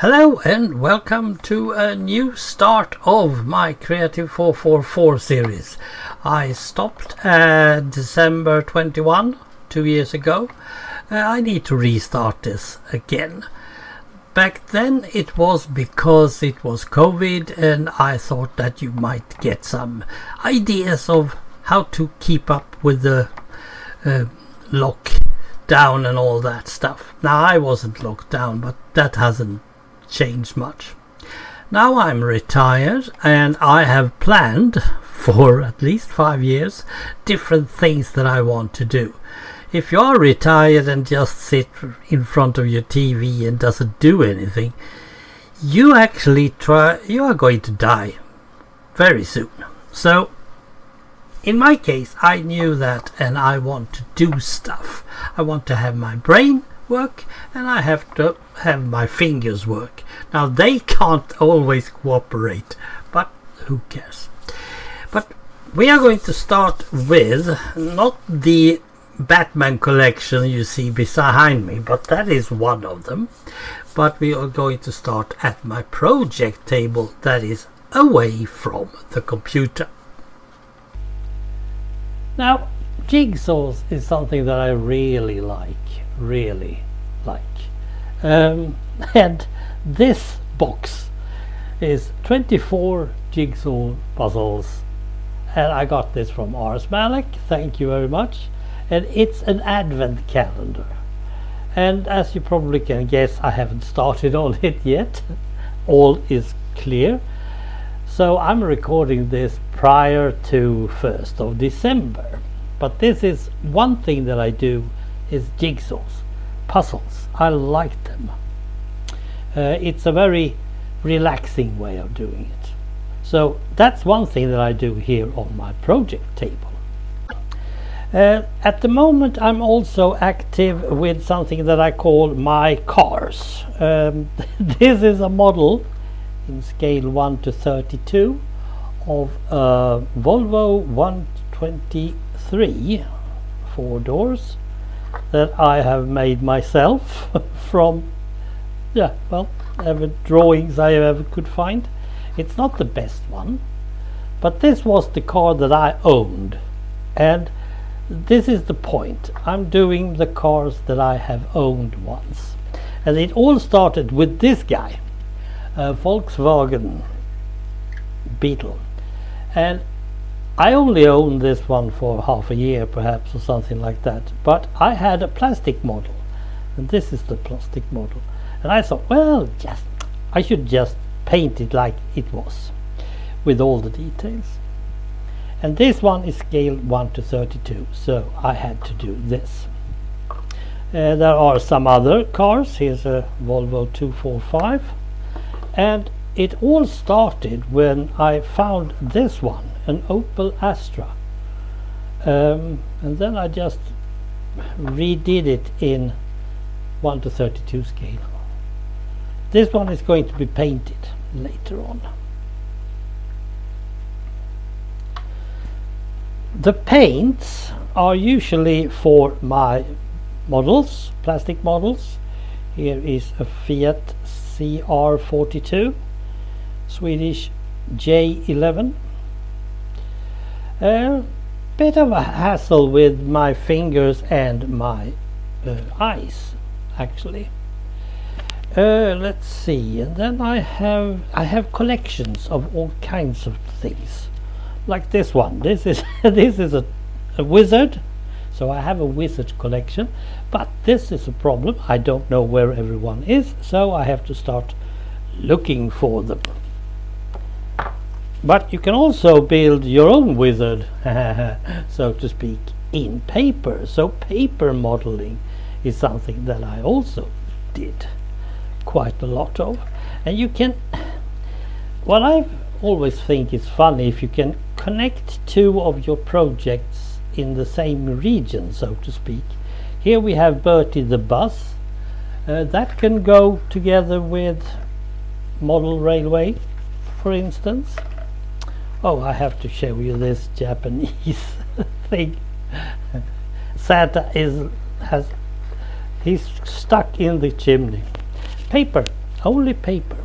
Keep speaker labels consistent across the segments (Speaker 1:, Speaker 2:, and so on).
Speaker 1: Hello and welcome to a new start of my Creative 444 series. I stopped at December 21, 2 years ago. I need to restart this again. Back then it was because it was COVID and I thought that you might get some ideas of how to keep up with the lockdown and all that stuff. Now I wasn't locked down, but that hasn't changed much. Now I'm retired and I have planned for at least 5 years different things that I want to do. If you are retired and just sit in front of your TV and doesn't do anything, you are going to die very soon. So in my case, I knew that and I want to do stuff. I want to have my brain work and I have to have my fingers work. Now they can't always cooperate, but who cares? But we are going to start with not the Batman collection you see behind me, but that is one of them. But we are going to start at my project table that is away from the computer. Now, jigsaws is something that I really like. And this box is 24 jigsaw puzzles, and I got this from Ars Malek, thank you very much. And it's an advent calendar, and as you probably can guess, I haven't started on it yet. All is clear, so I'm recording this prior to 1st of December. But this is one thing that I do is jigsaws, puzzles. I like them. It's a very relaxing way of doing it. So that's one thing that I do here on my project table. At the moment I'm also active with something that I call my cars. This is a model in scale 1 to 32 of a Volvo 123 4 doors that I have made myself from drawings I ever could find. It's not the best one, but this was the car that I owned, and this is the point. I'm doing the cars that I have owned once, and it all started with this guy, a Volkswagen Beetle, and I only owned this one for half a year perhaps, or something like that, but I had a plastic model, and this is the plastic model, and I thought, well, I should just paint it like it was with all the details. And this one is scale 1 to 32, so I had to do this. There are some other cars. Here's a Volvo 245, and it all started when I found this one, an Opel Astra, and then I just redid it in 1 to 32 scale. This one is going to be painted later on. The paints are usually for my models, plastic models. Here is a Fiat CR42, Swedish J11. A bit of a hassle with my fingers and my eyes, actually. Let's see, and then I have collections of all kinds of things, like this one. This is a wizard, so I have a wizard collection, but this is a problem. I don't know where everyone is, so I have to start looking for them. But you can also build your own wizard, so to speak, in paper. So paper modeling is something that I also did quite a lot of. And you can, what I always think is funny, if you can connect two of your projects in the same region, so to speak. Here we have Bertie the bus, that can go together with model railway, for instance. Oh, I have to show you this Japanese thing. Santa he's stuck in the chimney. Paper only paper.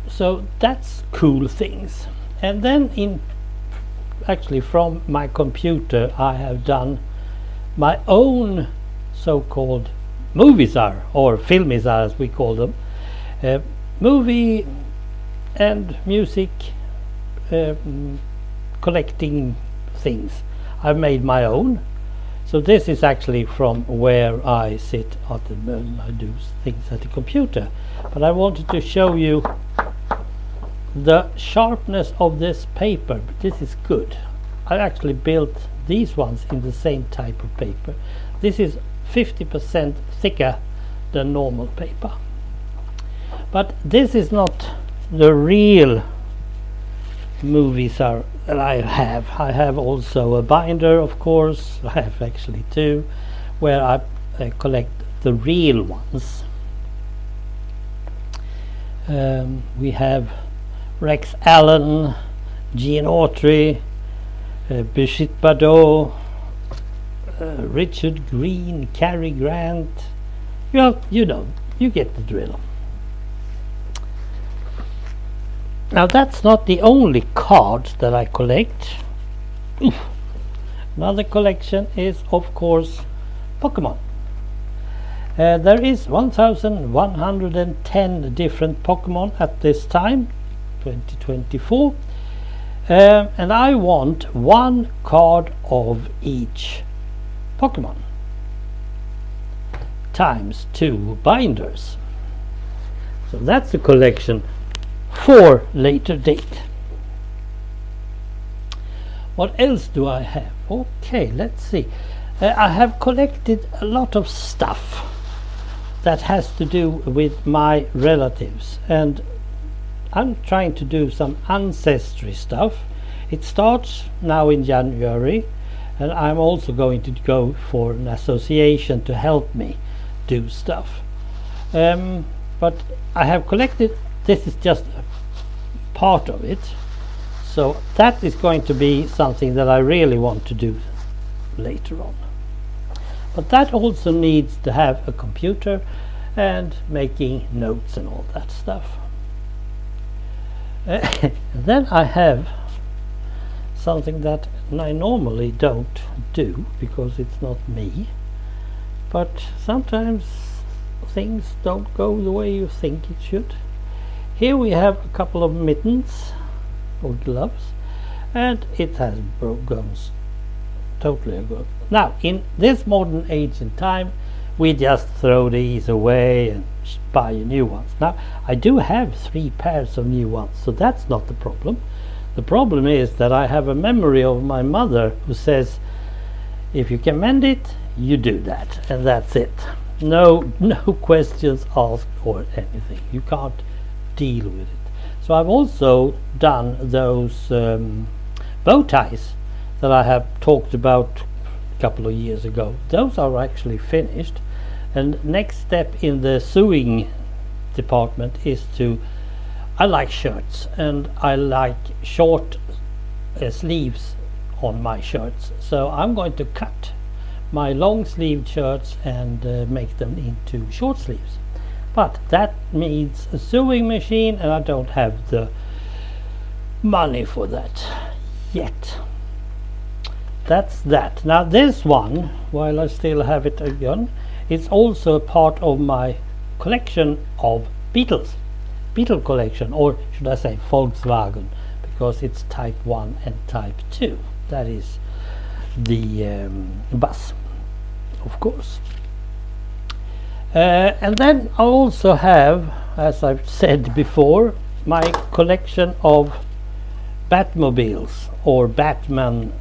Speaker 1: So that's cool things. And then actually from my computer I have done my own so-called moviesar, or filmisar as we call them, movie and music collecting things. I've made my own. So this is actually from where I sit at the moment. I do things at the computer, but I wanted to show you the sharpness of this paper. This is good. I actually built these ones in the same type of paper. This is 50% thicker than normal paper, but this is not the real moviesar that I have. I have also a binder, of course. I have actually two where I collect the real ones. We have Rex Allen, Gene Autry, Brigitte Bardot, Richard Green, Cary Grant. Well, you know, you get the drill. Now that's not the only cards that I collect. Another collection is, of course, Pokemon. There is 1110 different Pokemon at this time, 2024, and I want one card of each Pokemon times 2 binders. So that's a collection for later date. What else do I have? Okay, let's see. I have collected a lot of stuff that has to do with my relatives, and I'm trying to do some ancestry stuff. It starts now in January, and I'm also going to go for an association to help me do stuff. But I have collected, this is just a part of it, so that is going to be something that I really want to do later on. But that also needs to have a computer and making notes and all that stuff. Then I have something that I normally don't do because it's not me, but sometimes things don't go the way you think it should. Here we have a couple of mittens or gloves, and it has gone totally ago. Now in this modern age and time we just throw these away and buy new ones. Now I do have 3 pairs of new ones, so that's not the problem. The problem is that I have a memory of my mother who says if you can mend it, you do that, and that's it. No questions asked or anything. You can't deal with it. So I've also done those bow ties that I have talked about a couple of years ago. Those are actually finished, and next step in the sewing department is to, I like shirts and I like short sleeves on my shirts, so I'm going to cut my long sleeved shirts and make them into short sleeves. But that needs a sewing machine, and I don't have the money for that yet. That's that. Now this one, while I still have it again, it's also a part of my collection of Beetle collection, or should I say Volkswagen, because it's type 1 and type 2. That is the bus, of course. And then I also have, as I've said before, my collection of Batmobiles or Batman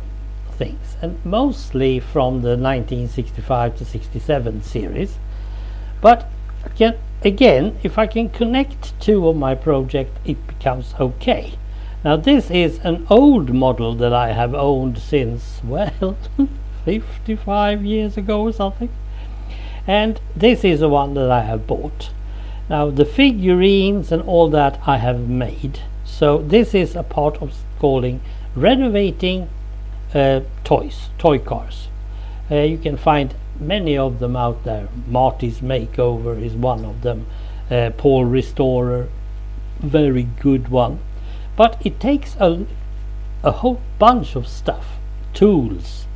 Speaker 1: things, and mostly from the 1965 to 67 series. But again, if I can connect 2 of my project, it becomes okay. Now this is an old model that I have owned since, well, 55 years ago or something. And this is the one that I have bought. Now the figurines and all that I have made. So this is a part of calling renovating toy cars. You can find many of them out there. Marty's Makeover is one of them. Paul Restorer, very good one. But it takes a whole bunch of stuff, tools,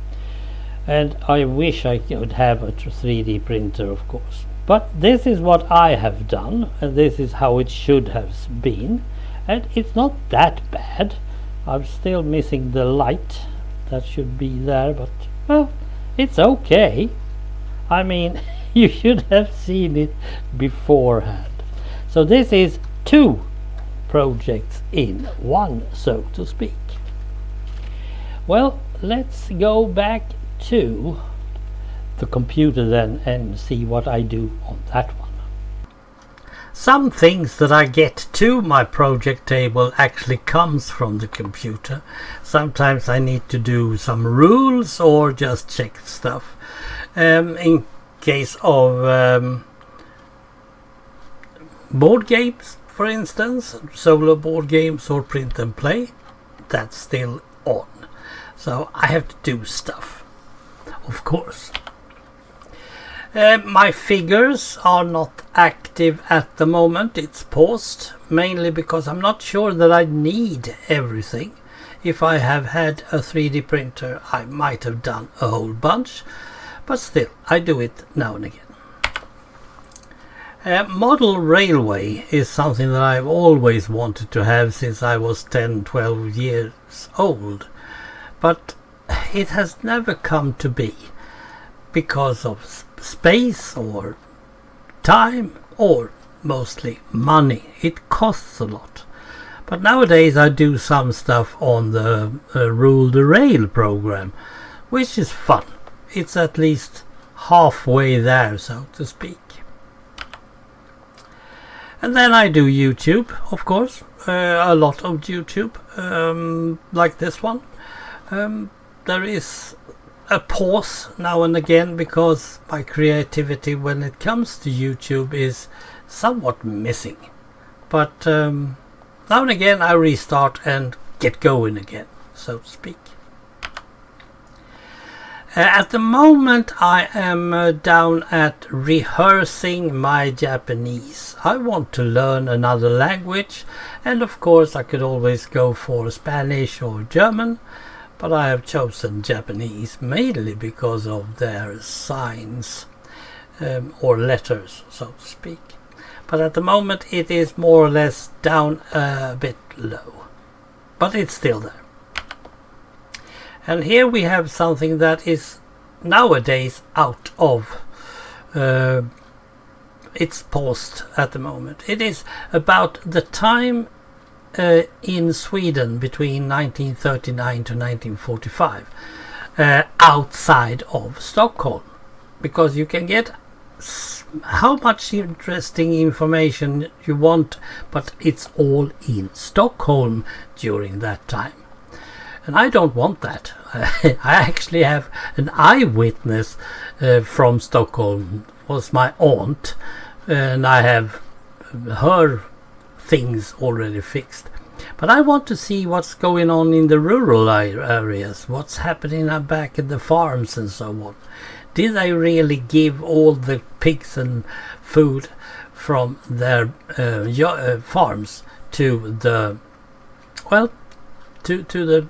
Speaker 1: and I wish I could have a 3D printer, of course. But this is what I have done, and this is how it should have been, and it's not that bad. I'm still missing the light that should be there, but well, it's okay. I mean, you should have seen it beforehand. So this is 2 projects in one, so to speak. Well, let's go back to the computer then and see what I do on that one. Some things that I get to my project table actually comes from the computer. Sometimes I need to do some rules or just check stuff. In case of board games, for instance, solo board games or print and play, that's still on. So I have to do stuff, of course. My figures are not active at the moment. It's paused, mainly because I'm not sure that I need everything. If I have had a 3D printer, I might have done a whole bunch, but still, I do it now and again. Model railway is something that I've always wanted to have since I was 10-12 years old, but it has never come to be because of space or time or mostly money. It costs a lot. But nowadays I do some stuff on the Rule the Rail program, which is fun. It's at least halfway there, so to speak. And then I do YouTube, of course, a lot of YouTube, like this one. There is a pause now and again because my creativity when it comes to YouTube is somewhat missing. But now and again I restart and get going again, so to speak. At the moment I am down at rehearsing my Japanese. I want to learn another language, and of course I could always go for Spanish or German, but I have chosen Japanese mainly because of their signs or letters, so to speak. But at the moment it is more or less down a bit low, but it's still there. And here we have something that is nowadays out of, it's paused at the moment. It is about the time in Sweden between 1939 to 1945, outside of Stockholm, because you can get how much interesting information you want, but it's all in Stockholm during that time. And I don't want that. I actually have an eyewitness from Stockholm. It was my aunt, and I have her things already fixed. But I want to see what's going on in the rural areas, what's happening back in the farms and so on. Did they really give all the pigs and food from their farms to the, well, to the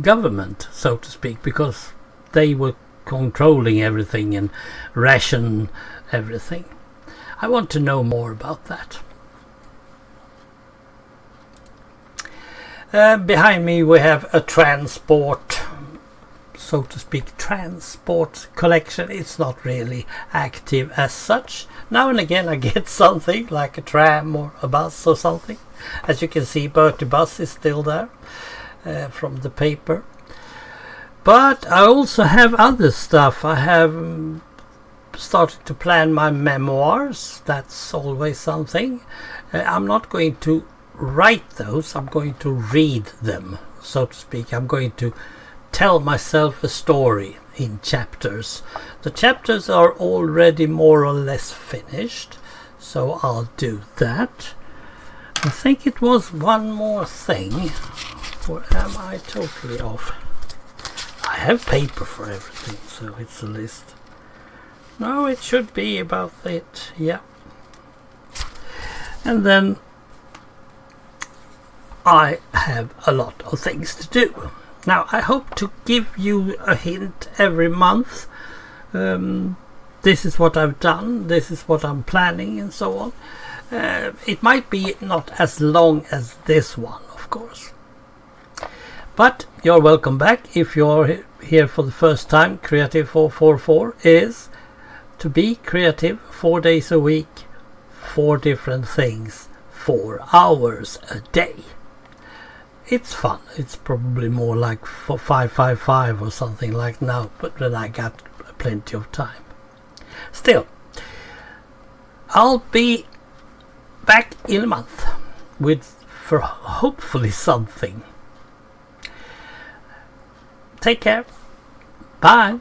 Speaker 1: government, so to speak, because they were controlling everything and ration everything? I want to know more about that. Behind me we have a transport, so to speak, transport collection. It's not really active as such. Now and again I get something like a tram or a bus or something. As you can see, Bertie Bus is still there from the paper. But I also have other stuff. I have started to plan my memoirs. That's always something. I'm not going to write those, I'm going to read them, so to speak. I'm going to tell myself a story in chapters. The chapters are already more or less finished, so I'll do that. I think it was one more thing, or am I totally off? I have paper for everything, so it's a list. No, it should be about it, yeah. And then I have a lot of things to do. Now, I hope to give you a hint every month. This is what I've done, this is what I'm planning, and so on. It might be not as long as this one, of course. But you're welcome back. If you're here for the first time, Creative 444 is to be creative 4 days a week, 4 different things, 4 hours a day. It's fun. It's probably more like 555 or something like now, but then I got plenty of time. Still, I'll be back in a month with for hopefully something. Take care. Bye.